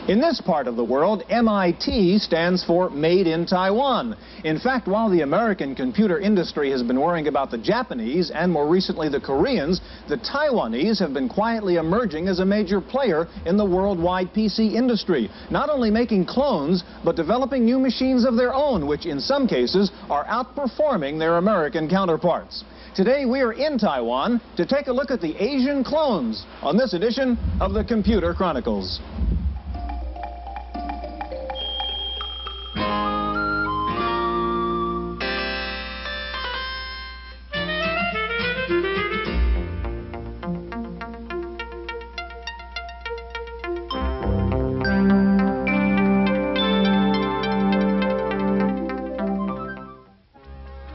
In this part of the world, MIT stands for Made in Taiwan. In fact, while the American computer industry has been worrying about the Japanese and more recently the Koreans, the Taiwanese have been quietly emerging as a major player in the worldwide PC industry, not only making clones, but developing new machines of their own, which in some cases are outperforming their American counterparts. Today we are in Taiwan to take a look at the Asian clones on this edition of the Computer Chronicles.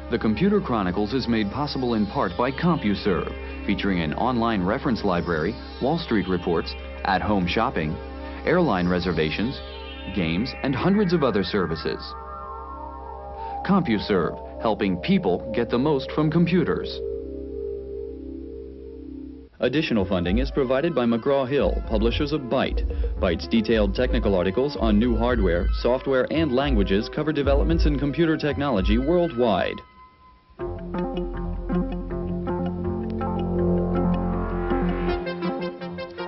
The Computer Chronicles is made possible in part by CompuServe, featuring an online reference library, Wall Street reports, at-home shopping, airline reservations, games, and hundreds of other services. CompuServe, helping people get the most from computers. Additional funding is provided by McGraw-Hill, publishers of Byte. Byte's detailed technical articles on new hardware, software, and languages cover developments in computer technology worldwide.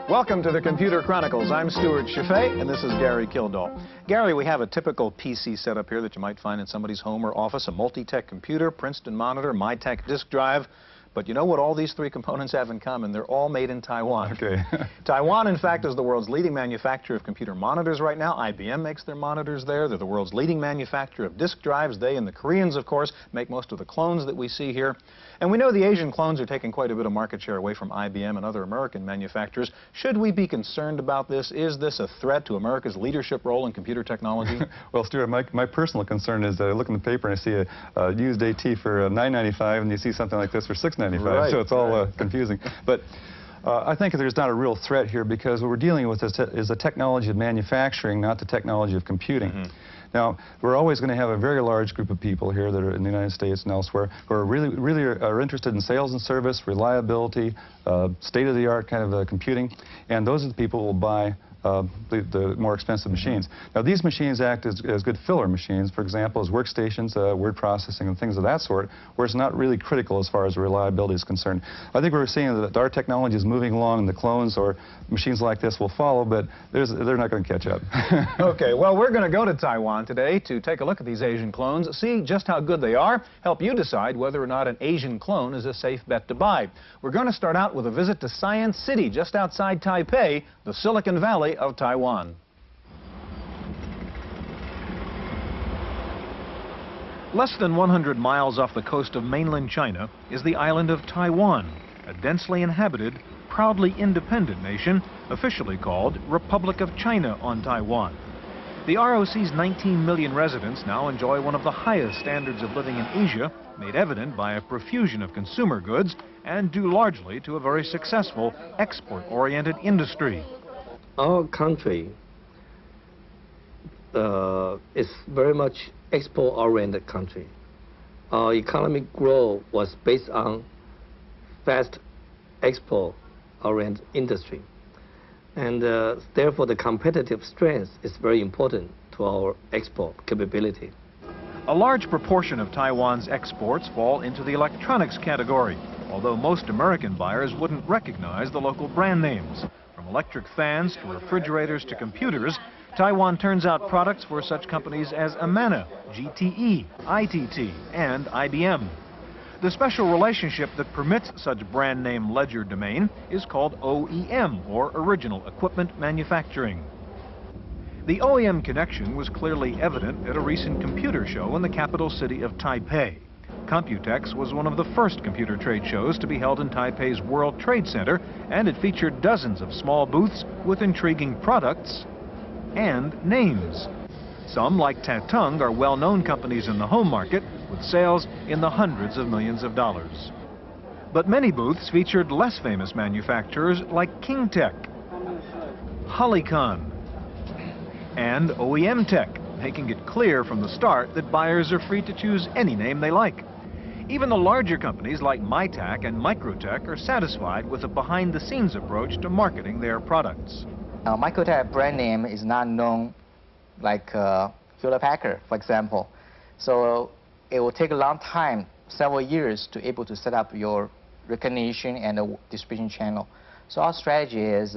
Welcome to the Computer Chronicles. I'm Stewart, Cheifet, and this is Gary Kildall. Gary, we have a typical PC setup here that you might find in somebody's home or office, a multi-tech computer, Princeton monitor, MyTech disk drive. But you know what all these three components have in common? They're all made in Taiwan. Okay. Taiwan, in fact, is the world's leading manufacturer of computer monitors right now. IBM makes their monitors there. They're the world's leading manufacturer of disk drives. They and the Koreans, of course, make most of the clones that we see here. And we know the Asian clones are taking quite a bit of market share away from IBM and other American manufacturers. Should we be concerned about this? Is this a threat to America's leadership role in computer technology? Well, Stuart, my personal concern is I look in the paper and I see a used AT for $9.95 and you see something like this for $6.95. Right, so it's all confusing. But I think there's not a real threat here because what we're dealing with is the technology of manufacturing, not the technology of computing. Mm-hmm. Now, we're always going to have a very large group of people here that are in the United States and elsewhere who are really are interested in sales and service, reliability, state-of-the-art kind of computing, and those are the people who will buy the more expensive machines. Now, these machines act as good filler machines, for example, as workstations, word processing, and things of that sort, where it's not really critical as far as reliability is concerned. I think we're seeing that our technology is moving along, and the clones or machines like this will follow, but they're not going to catch up. Okay, well, we're going to go to Taiwan today to take a look at these Asian clones, see just how good they are, help you decide whether or not an Asian clone is a safe bet to buy. We're going to start out with a visit to Science City, just outside Taipei, the Silicon Valley of Taiwan. Less than 100 miles off the coast of mainland China is the island of Taiwan, a densely inhabited, proudly independent nation, officially called Republic of China on Taiwan. The ROC's 19 million residents now enjoy one of the highest standards of living in Asia, made evident by a profusion of consumer goods and due largely to a very successful export-oriented industry. Our country is very much export-oriented country. Our economic growth was based on fast export-oriented industry. And therefore, the competitive strength is very important to our export capability. A large proportion of Taiwan's exports fall into the electronics category, although most American buyers wouldn't recognize the local brand names. From electric fans to refrigerators to computers, Taiwan turns out products for such companies as Amana, GTE, ITT, and IBM. The special relationship that permits such brand name ledger domain is called OEM, or Original Equipment Manufacturing. The OEM connection was clearly evident at a recent computer show in the capital city of Taipei. Computex was one of the first computer trade shows to be held in Taipei's World Trade Center, and it featured dozens of small booths with intriguing products and names. Some, like Tatung, are well-known companies in the home market, with sales in the hundreds of millions of dollars. But many booths featured less famous manufacturers like Kingtech, Hollycon, and OEM Tech, making it clear from the start that buyers are free to choose any name they like. Even the larger companies like MyTac and Microtech are satisfied with a behind-the-scenes approach to marketing their products. Microtech brand name is not known like Hewlett-Packard, for example. So it will take a long time, several years, to able to set up your recognition and a distribution channel. So our strategy is,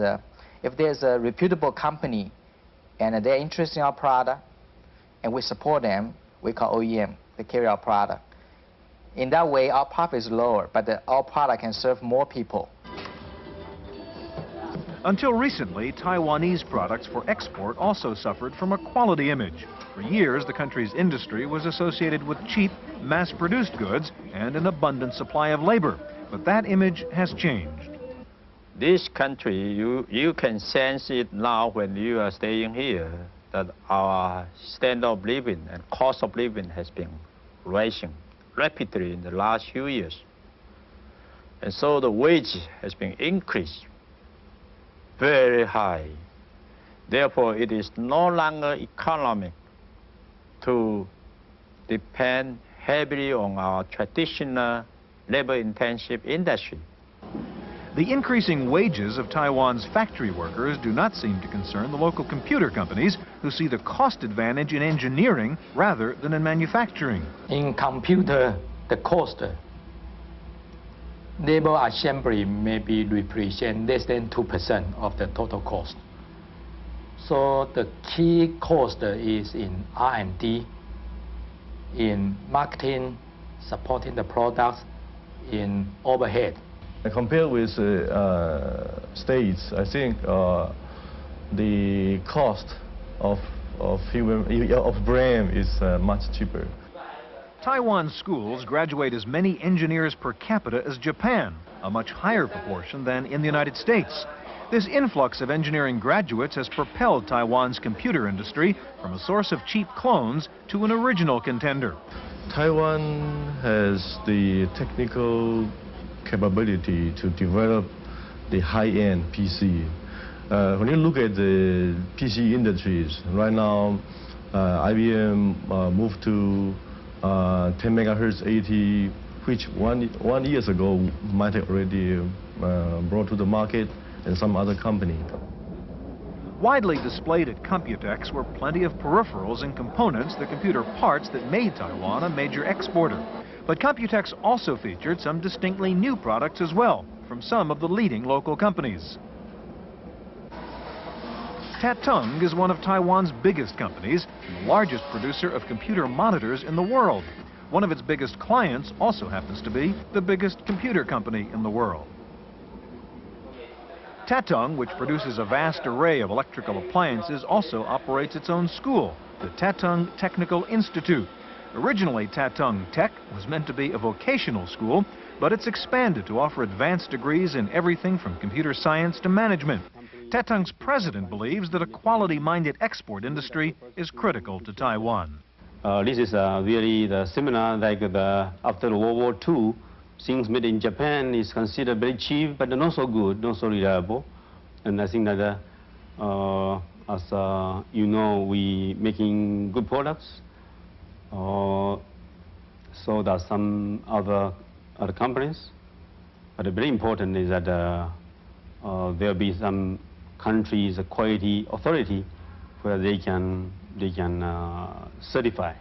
if there's a reputable company and they're interested in our product, and we support them, we call OEM, they carry our product. In that way, our profit is lower, but our product can serve more people. Until recently, Taiwanese products for export also suffered from a quality image. For years, the country's industry was associated with cheap, mass-produced goods and an abundant supply of labor. But that image has changed. This country, you can sense it now when you are staying here, that our standard of living and cost of living has been rising rapidly in the last few years. And so the wage has been increased very high. Therefore, it is no longer economic to depend heavily on our traditional labor-intensive industry. The increasing wages of Taiwan's factory workers do not seem to concern the local computer companies, who see the cost advantage in engineering rather than in manufacturing. In computer, the cost, labor assembly maybe represent less than 2% of the total cost. So the key cost is in R&D, in marketing, supporting the products, in overhead. Compared with states, I think the cost of brain is much cheaper. Taiwan schools graduate as many engineers per capita as Japan, a much higher proportion than in the United States. This influx of engineering graduates has propelled Taiwan's computer industry from a source of cheap clones to an original contender. Taiwan has the technical capability to develop the high-end PC. When you look at the PC industries, right now IBM moved to 10 megahertz 80, which one years ago might have already brought to the market, and some other company. Widely displayed at Computex were plenty of peripherals and components, the computer parts that made Taiwan a major exporter. But Computex also featured some distinctly new products as well, from some of the leading local companies. Tatung is one of Taiwan's biggest companies and the largest producer of computer monitors in the world. One of its biggest clients also happens to be the biggest computer company in the world. Tatung, which produces a vast array of electrical appliances, also operates its own school, the Tatung Technical Institute. Originally, Tatung Tech was meant to be a vocational school, but it's expanded to offer advanced degrees in everything from computer science to management. Tatung's president believes that a quality-minded export industry is critical to Taiwan. This is really the similar like after World War II. Things made in Japan is considered very cheap, but not so good, not so reliable. And I think that, as you know, we making good products. So there are some other companies. But very important is that there'll be some countries, quality authority, where they can certify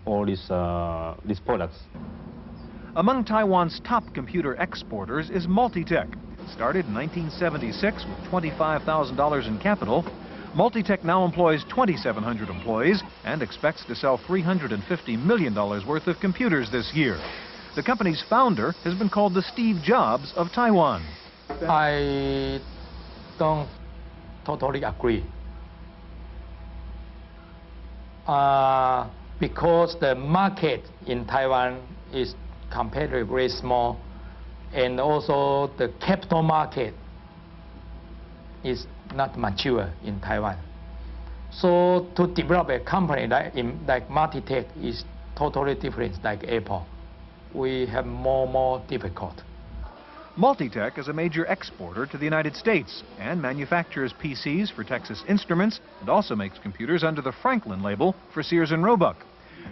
all these products. Among Taiwan's top computer exporters is Multitech. Started in 1976 with $25,000 in capital, Multitech now employs 2,700 employees and expects to sell $350 million worth of computers this year. The company's founder has been called the Steve Jobs of Taiwan. I don't totally agree. Because the market in Taiwan is comparatively very small, and also the capital market is not mature in Taiwan. So to develop a company like Multitech is totally different like Apple. We have more difficult. Multitech is a major exporter to the United States and manufactures PCs for Texas Instruments and also makes computers under the Franklin label for Sears and Roebuck.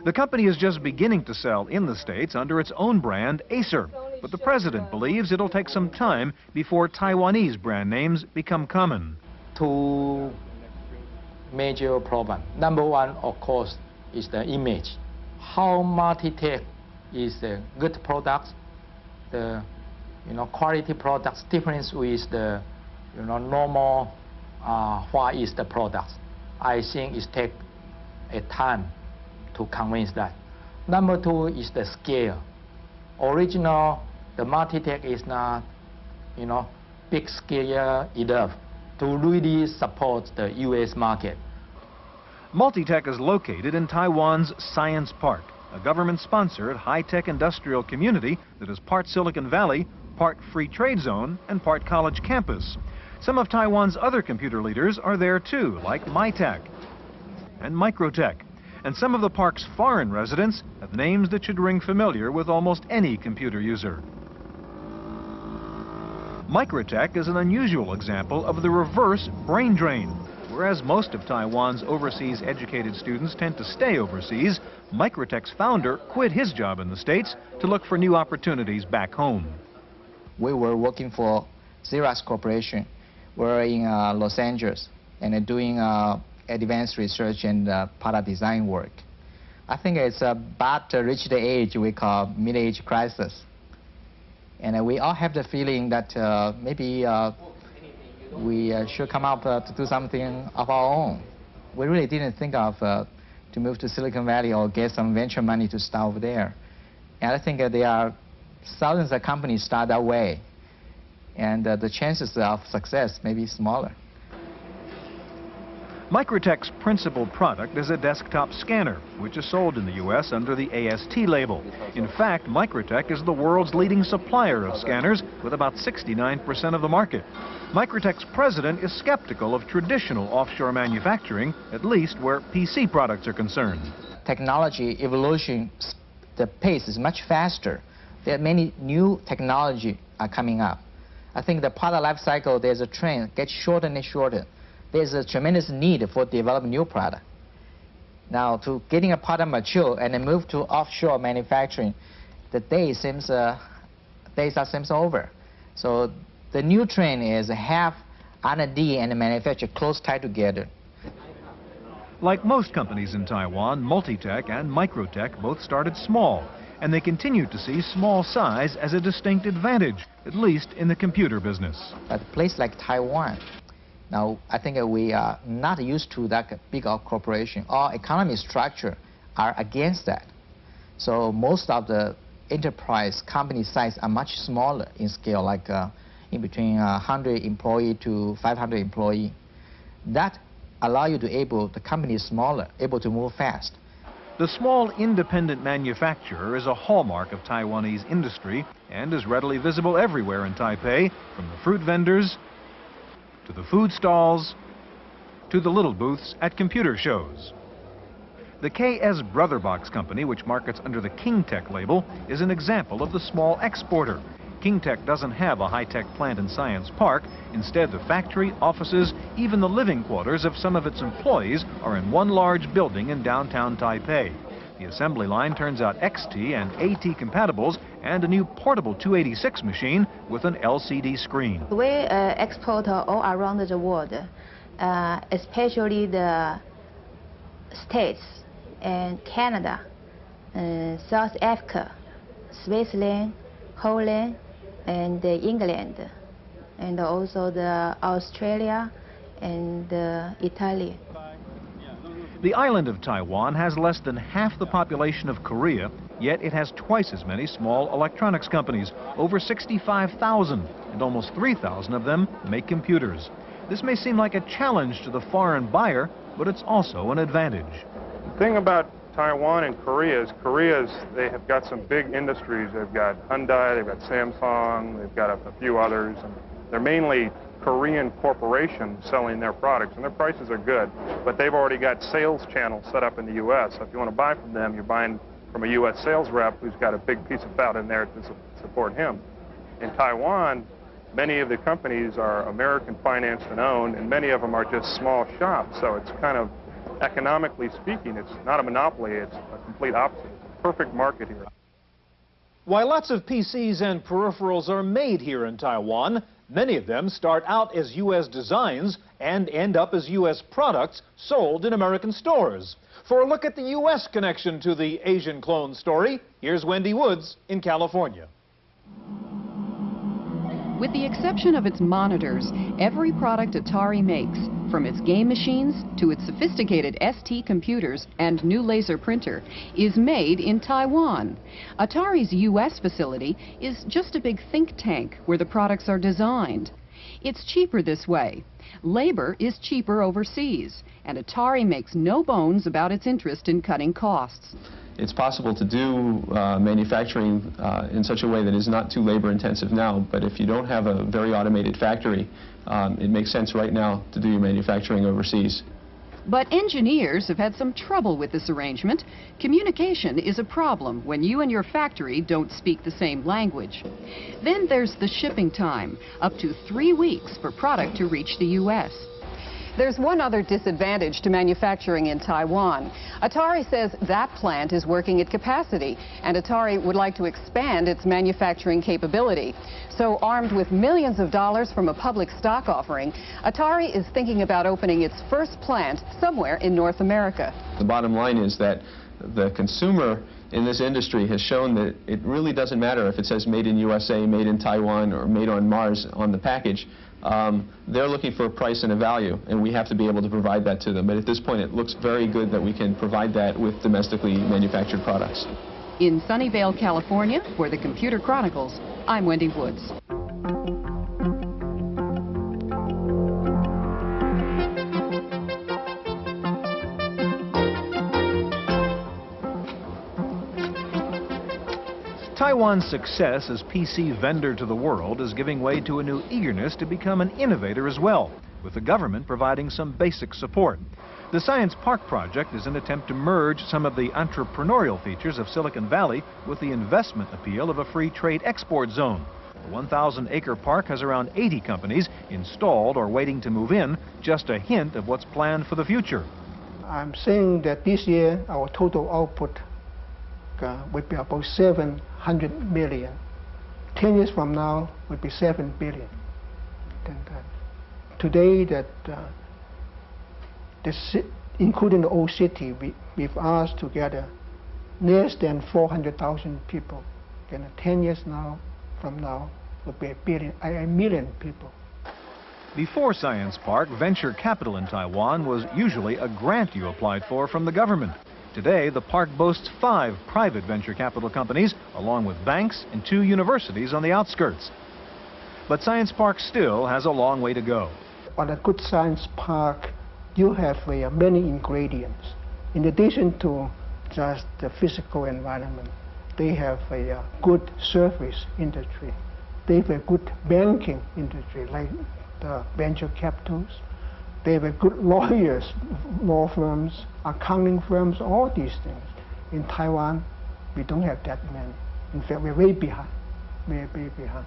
The company is just beginning to sell in the States under its own brand, Acer. but the president believes it'll take some time before Taiwanese brand names become common. Two major problems. Number one, of course, is the image. How Multitech is a good product, the quality products difference with the normal Far East products. I think it takes a time to convince that. Number two is the scale. Original, the Multitech is not, big scale enough to really support the U.S. market. Multitech is located in Taiwan's Science Park, a government-sponsored high-tech industrial community that is part Silicon Valley, part free trade zone, and part college campus. Some of Taiwan's other computer leaders are there too, like Mytek and Microtech. And some of the park's foreign residents have names that should ring familiar with almost any computer user. Microtech is an unusual example of the reverse brain drain. Whereas most of Taiwan's overseas educated students tend to stay overseas, Microtech's founder quit his job in the States to look for new opportunities back home. We were working for Xerox Corporation. We're in Los Angeles and doing advanced research and product design work. I think it's about to reach the age we call mid-age crisis. And we all have the feeling that maybe we should come up to do something of our own. We really didn't think of to move to Silicon Valley or get some venture money to start over there. And I think there are thousands of companies start that way. And the chances of success may be smaller. Microtech's principal product is a desktop scanner, which is sold in the U.S. under the AST label. In fact, Microtech is the world's leading supplier of scanners, with about 69% of the market. Microtech's president is skeptical of traditional offshore manufacturing, at least where PC products are concerned. Technology evolution, the pace is much faster. There are many new technology are coming up. I think the product life cycle, there's a trend, gets shorter and shorter. There's a tremendous need for developing new product. Now, to getting a product mature and then move to offshore manufacturing, the days are over. So the new trend is have R&D and manufacture close tied together. Like most companies in Taiwan, Multitech and Microtech both started small, and they continue to see small size as a distinct advantage, at least in the computer business. But a place like Taiwan, now I think we are not used to that big of corporation. Our economic structure are against that. So most of the enterprise company size are much smaller in scale, like in between 100 employee to 500 employee. That allow you to the company is smaller, able to move fast. The small independent manufacturer is a hallmark of Taiwanese industry and is readily visible everywhere in Taipei, from the fruit vendors to the food stalls to the little booths at computer shows. The KS Brotherbox company, which markets under the KingTech label, is an example of the small exporter. KingTech doesn't have a high-tech plant in Science Park. Instead, the factory, offices, even the living quarters of some of its employees are in one large building in downtown Taipei. The assembly line turns out XT and AT compatibles and a new portable 286 machine with an LCD screen. We export all around the world, especially the States and Canada, South Africa, Switzerland, Holland, and England, and also the Australia and Italy. The island of Taiwan has less than half the population of Korea, yet it has twice as many small electronics companies, over 65,000, and almost 3,000 of them make computers. This may seem like a challenge to the foreign buyer, but it's also an advantage. The thing about Taiwan and Korea is they have got some big industries. They've got Hyundai, they've got Samsung, they've got a few others, and they're mainly Korean corporations selling their products, and their prices are good, but they've already got sales channels set up in the U.S. So if you want to buy from them, you're buying from a U.S. sales rep who's got a big piece of fat in there to support him. In Taiwan, many of the companies are American financed and owned, and many of them are just small shops, so it's kind of, economically speaking, it's not a monopoly, it's a complete opposite. It's a perfect market here. While lots of PCs and peripherals are made here in Taiwan, many of them start out as U.S. designs and end up as U.S. products sold in American stores. For a look at the U.S. connection to the Asian clone story, here's Wendy Woods in California. With the exception of its monitors, every product Atari makes, from its game machines to its sophisticated ST computers and new laser printer, is made in Taiwan. Atari's U.S. facility is just a big think tank where the products are designed. It's cheaper this way. Labor is cheaper overseas, and Atari makes no bones about its interest in cutting costs. It's possible to do manufacturing in such a way that is not too labor intensive now, but if you don't have a very automated factory, it makes sense right now to do your manufacturing overseas. But engineers have had some trouble with this arrangement. Communication is a problem when you and your factory don't speak the same language. Then there's the shipping time, up to 3 weeks for product to reach the U.S. There's one other disadvantage to manufacturing in Taiwan. Atari says that plant is working at capacity, and Atari would like to expand its manufacturing capability. So, armed with millions of dollars from a public stock offering, Atari is thinking about opening its first plant somewhere in North America. The bottom line is that the consumer in this industry has shown that it really doesn't matter if it says made in USA, made in Taiwan, or made on Mars on the package. They're looking for a price and a value, and we have to be able to provide that to them. But at this point, it looks very good that we can provide that with domestically manufactured products. In Sunnyvale, California, for the Computer Chronicles, I'm Wendy Woods. Taiwan's success as PC vendor to the world is giving way to a new eagerness to become an innovator as well, with the government providing some basic support. The Science Park project is an attempt to merge some of the entrepreneurial features of Silicon Valley with the investment appeal of a free trade export zone. The 1,000-acre park has around 80 companies installed or waiting to move in, just a hint of what's planned for the future. I'm saying that this year our total output would be about 700 million. 10 years from now would be 7 billion. Today, including the old city, we've asked to gather less than 400,000 people. 10 years from now would be a million people. Before Science Park, venture capital in Taiwan was usually a grant you applied for from the government. Today, the park boasts 5 private venture capital companies, along with banks and 2 universities on the outskirts. But Science Park still has a long way to go. On a good science park, you have many ingredients. In addition to just the physical environment, they have a good service industry. They have a good banking industry, like the venture capitals. They have good lawyers, law firms, accounting firms, all these things. In Taiwan, we don't have that many. In fact, we're way behind. We're way behind.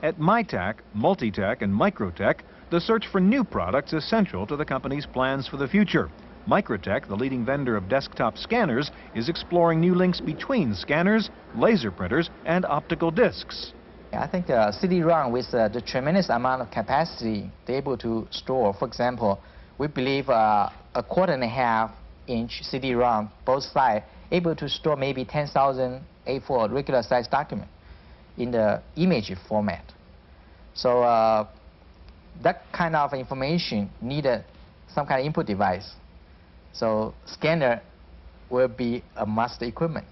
At MyTech, Multitech, and Microtech, the search for new products is central to the company's plans for the future. Microtech, the leading vendor of desktop scanners, is exploring new links between scanners, laser printers, and optical discs. I think the CD-ROM with the tremendous amount of capacity they're able to store. For example, we believe a 1.5-inch CD-ROM, both sides, able to store maybe 10,000 A4 regular size document in the image format. So that kind of information needed some kind of input device. So scanner will be a must equipment.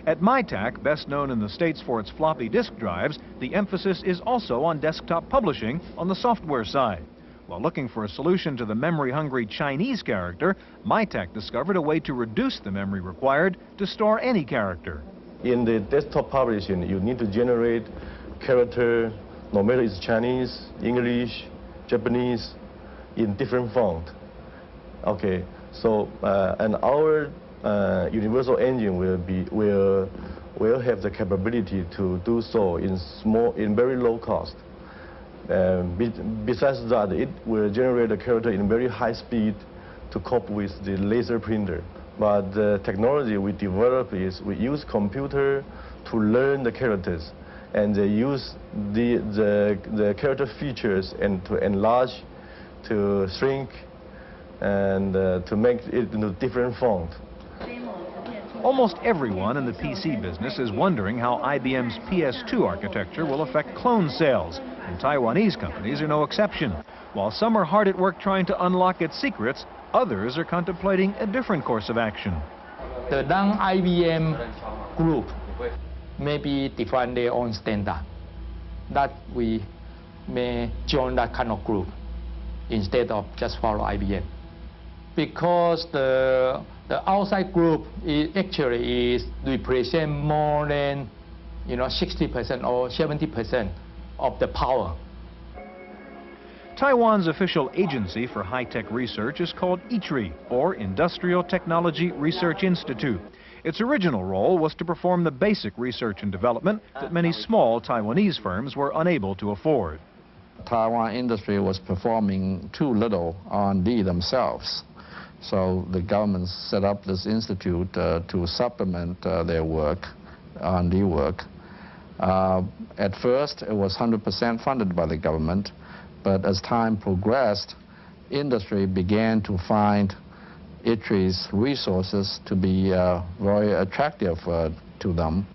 At MyTech, best known in the States for its floppy disk drives, the emphasis is also on desktop publishing on the software side. While looking for a solution to the memory-hungry Chinese character, MyTech discovered a way to reduce the memory required to store any character. In the desktop publishing, you need to generate character, no matter it's Chinese, English, Japanese, in different font. Okay, so and our universal engine will have the capability to do so in very low cost. Besides that, it will generate a character in very high speed to cope with the laser printer. But the technology we develop is we use computer to learn the characters, and they use the character features and to enlarge, to shrink, and to make it into different font. Almost everyone in the PC business is wondering how IBM's PS2 architecture will affect clone sales, and Taiwanese companies are no exception. While some are hard at work trying to unlock its secrets, others are contemplating a different course of action. The non-IBM group maybe define their own standard, that we may join that kind of group instead of just follow IBM. Because the outside group actually represent more than 60% or 70% of the power. Taiwan's official agency for high-tech research is called ITRI, or Industrial Technology Research Institute. Its original role was to perform the basic research and development that many small Taiwanese firms were unable to afford. Taiwan industry was performing too little R&D themselves. So the government set up this institute to supplement their work, R&D work. At first, it was 100% funded by the government, but as time progressed, industry began to find ITRI's resources to be very attractive to them.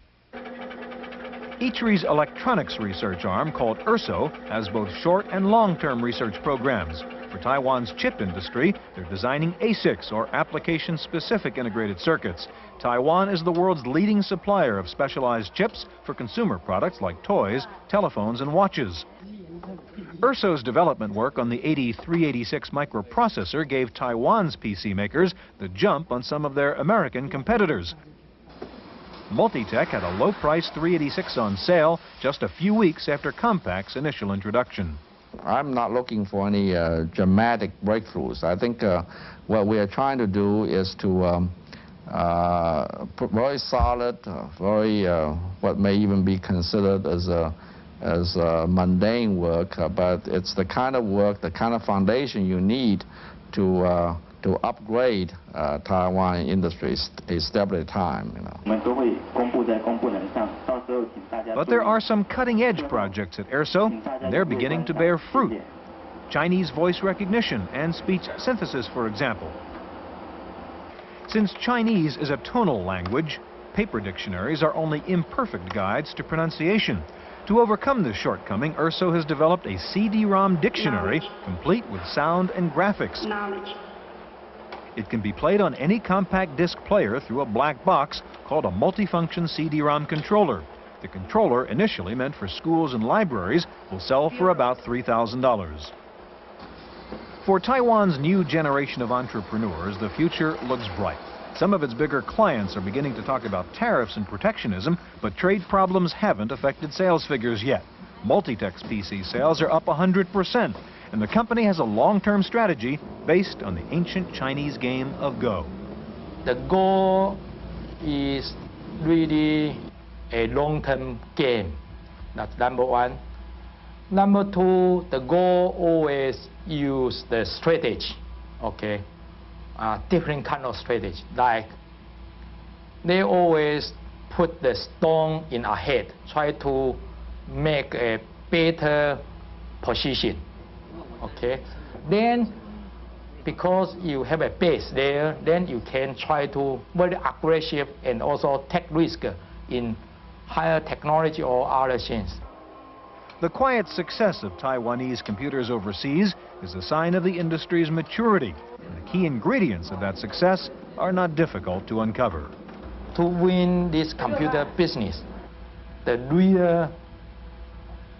ITRI's electronics research arm, called ERSO, has both short and long-term research programs. For Taiwan's chip industry, they're designing ASICs, or application-specific integrated circuits. Taiwan is the world's leading supplier of specialized chips for consumer products like toys, telephones, and watches. ERSO's development work on the 8386 microprocessor gave Taiwan's PC makers the jump on some of their American competitors. Multitech had a low-price 386 on sale just a few weeks after Compact's initial introduction. I'm not looking for any dramatic breakthroughs. I think what we are trying to do is to put very solid, very what may even be considered as mundane work, but it's the kind of work, the kind of foundation you need to upgrade Taiwan industry a step at a time. But there are some cutting-edge projects at ERSO, and they're beginning to bear fruit. Chinese voice recognition and speech synthesis, for example. Since Chinese is a tonal language, paper dictionaries are only imperfect guides to pronunciation. To overcome this shortcoming, ERSO has developed a CD-ROM dictionary complete with sound and graphics. It can be played on any compact disc player through a black box called a multifunction CD-ROM controller. The controller, initially meant for schools and libraries, will sell for about $3,000. For Taiwan's new generation of entrepreneurs, the future looks bright. Some of its bigger clients are beginning to talk about tariffs and protectionism, but trade problems haven't affected sales figures yet. Multitech's PC sales are up 100%, and the company has a long-term strategy based on the ancient Chinese game of Go. The Go is really a long-term game. That's number one. Number two, the Go always use the strategy, okay? Different kind of strategy. Like, they always put the stone in ahead, try to make a better position, okay? Then, because you have a base there, then you can try to very aggressive and also take risk in higher technology or other things. The quiet success of Taiwanese computers overseas is a sign of the industry's maturity, and the key ingredients of that success are not difficult to uncover. To win this computer business, the real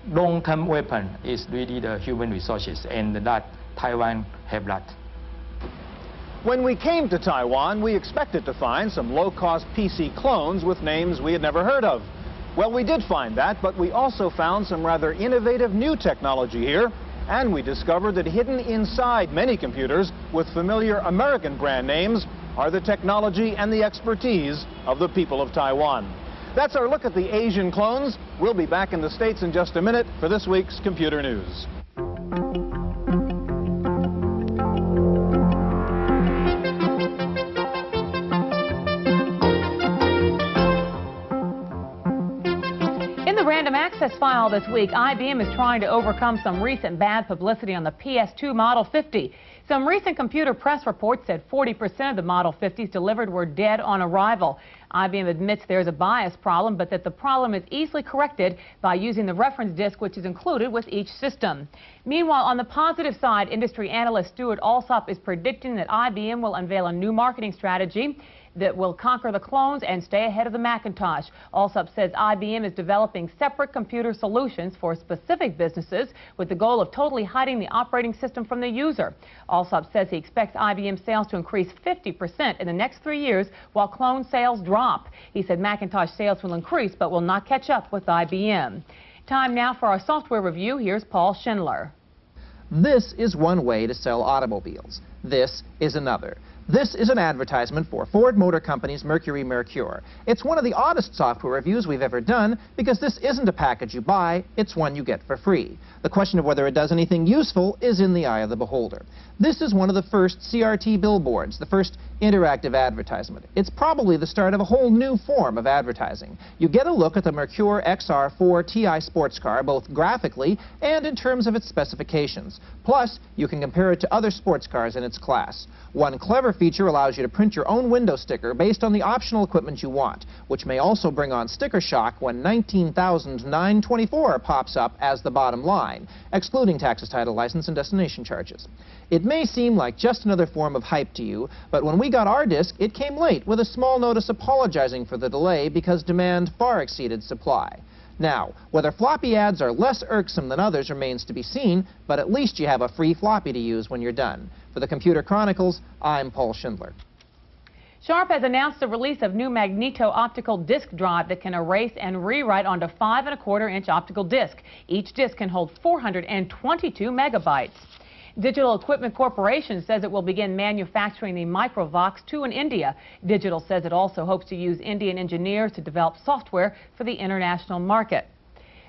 long-term weapon is really the human resources, and that Taiwan have that. When we came to Taiwan, we expected to find some low-cost PC clones with names we had never heard of. Well, we did find that, but we also found some rather innovative new technology here, and we discovered that hidden inside many computers with familiar American brand names are the technology and the expertise of the people of Taiwan. That's our look at the Asian clones. We'll be back in the States in just a minute for this week's Computer News. Access file this week. IBM is trying to overcome some recent bad publicity on the PS2 Model 50. Some recent computer press reports said 40% of the Model 50s delivered were dead on arrival. IBM admits there's a bias problem, but that the problem is easily corrected by using the reference disk, which is included with each system. Meanwhile, on the positive side, industry analyst Stewart is predicting that IBM will unveil a new marketing strategy that will conquer the clones and stay ahead of the Macintosh. Allsup says IBM is developing separate computer solutions for specific businesses with the goal of totally hiding the operating system from the user. Allsup says he expects IBM sales to increase 50% in the next 3 years while clone sales drop. He said Macintosh sales will increase but will not catch up with IBM. Time now for our software review. Here's Paul Schindler. This is one way to sell automobiles. This is another. This is an advertisement for Ford Motor Company's Mercury Mercure. It's one of the oddest software reviews we've ever done because this isn't a package you buy, it's one you get for free. The question of whether it does anything useful is in the eye of the beholder. This is one of the first CRT billboards, the first interactive advertisement. It's probably the start of a whole new form of advertising. You get a look at the Mercure XR4 TI sports car, both graphically and in terms of its specifications. Plus, you can compare it to other sports cars in its class. One clever feature allows you to print your own window sticker based on the optional equipment you want, which may also bring on sticker shock when 19,924 pops up as the bottom line, excluding taxes, title, license, and destination charges. It may seem like just another form of hype to you, but when we got our disc, it came late with a small notice apologizing for the delay because demand far exceeded supply. Now, whether floppy ads are less irksome than others remains to be seen, but at least you have a free floppy to use when you're done. For the Computer Chronicles, I'm Paul Schindler. Sharp has announced the release of new magneto-optical disk drive that can erase and rewrite onto 5¼ inch optical disk. Each disk can hold 422 megabytes. Digital Equipment Corporation says it will begin manufacturing the Microvox 2 in India. Digital says it also hopes to use Indian engineers to develop software for the international market.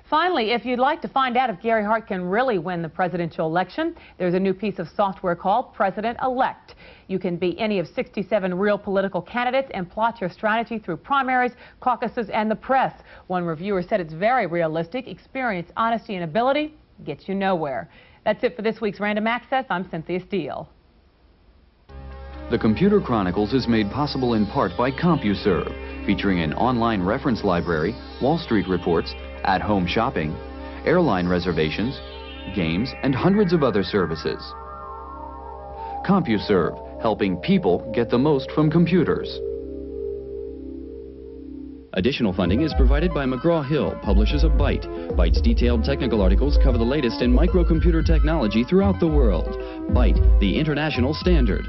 Finally, if you'd like to find out if Gary Hart can really win the presidential election, there's a new piece of software called President-Elect. You can be any of 67 real political candidates and plot your strategy through primaries, caucuses, and the press. One reviewer said it's very realistic. Experience, honesty, and ability gets you nowhere. That's it for this week's Random Access. I'm Cynthia Steele. The Computer Chronicles is made possible in part by CompuServe, featuring an online reference library, Wall Street reports, at-home shopping, airline reservations, games, and hundreds of other services. CompuServe, helping people get the most from computers. Additional funding is provided by McGraw-Hill, publishers of Byte. Byte's detailed technical articles cover the latest in microcomputer technology throughout the world. Byte, the international standard.